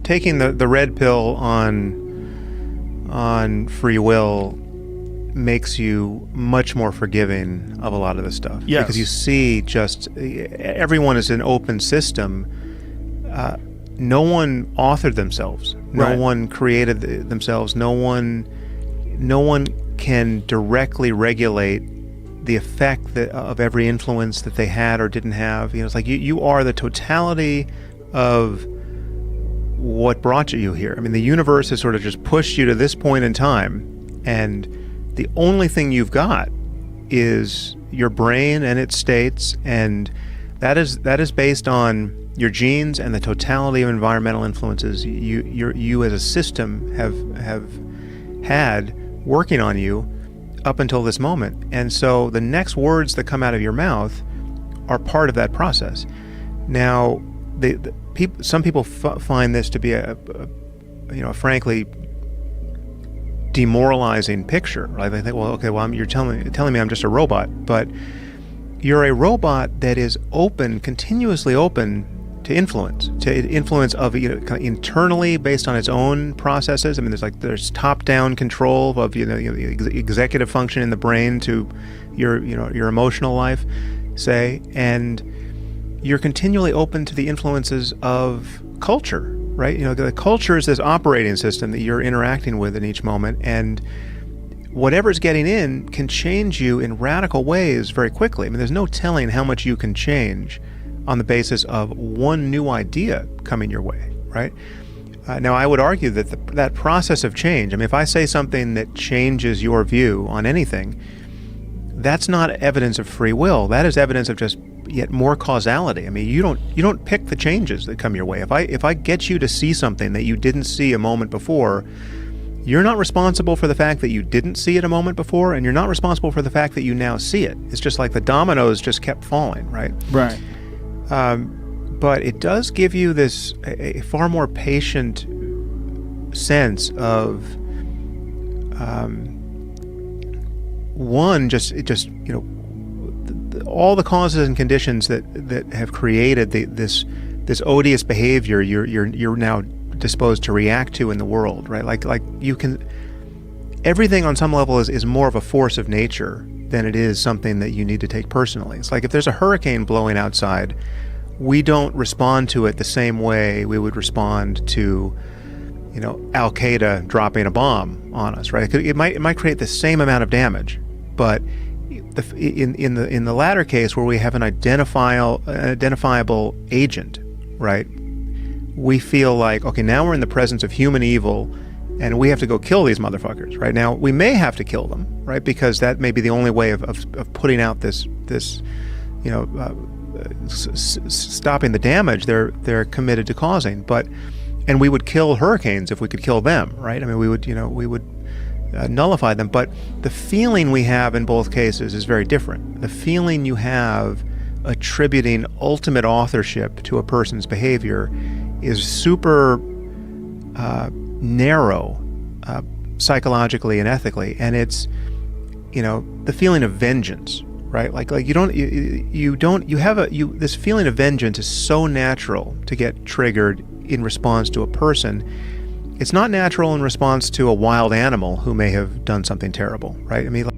taking the red pill on free will makes you much more forgiving of a lot of this stuff. Yes. Because you see just everyone is an open system. No one authored themselves. No Right. one created themselves. No one can directly regulate the effect of every influence that they had or didn't have. You know, it's like you are the totality of what brought you here. I mean, the universe has sort of just pushed you to this point in time, and the only thing you've got is your brain and its states, and that is based on your genes and the totality of environmental influences you as a system have had working on you up until this moment. And so the next words that come out of your mouth are part of that process. Now, some people find this to be a frankly demoralizing picture, right? They think, well, okay, well, you're telling me I'm just a robot, but you're a robot that is continuously open to influence of kind of internally based on its own processes. I mean, there's top-down control of the executive function in the brain to your emotional life, say, and you're continually open to the influences of culture, right? The culture is this operating system that you're interacting with in each moment, and whatever's getting in can change you in radical ways very quickly. I mean, there's no telling how much you can change on the basis of one new idea coming your way, right? Now, I would argue that that process of change, I mean, if I say something that changes your view on anything, that's not evidence of free will. That is evidence of just yet more causality. I mean, you don't pick the changes that come your way. If I get you to see something that you didn't see a moment before, you're not responsible for the fact that you didn't see it a moment before, and you're not responsible for the fact that you now see it. It's just like the dominoes just kept falling, right? Right. But it does give you a far more patient sense of all the causes and conditions that have created this odious behavior you're now disposed to react to in the world, right? Like you can, everything on some level is more of a force of nature than it is something that you need to take personally. It's like if there's a hurricane blowing outside, we don't respond to it the same way we would respond to, Al Qaeda dropping a bomb on us, right? It might create the same amount of damage, but in the latter case where we have an identifiable agent, right? We feel like, okay, now we're in the presence of human evil, and we have to go kill these motherfuckers, right? Now, we may have to kill them, right? Because that may be the only way of putting out this stopping the damage they're committed to causing. And we would kill hurricanes if we could kill them, right? I mean, we would nullify them. But the feeling we have in both cases is very different. The feeling you have attributing ultimate authorship to a person's behavior is super narrow psychologically and ethically, and it's the feeling of vengeance, right? Like this feeling of vengeance is so natural to get triggered in response to a person. It's not natural in response to a wild animal who may have done something terrible, right? I mean,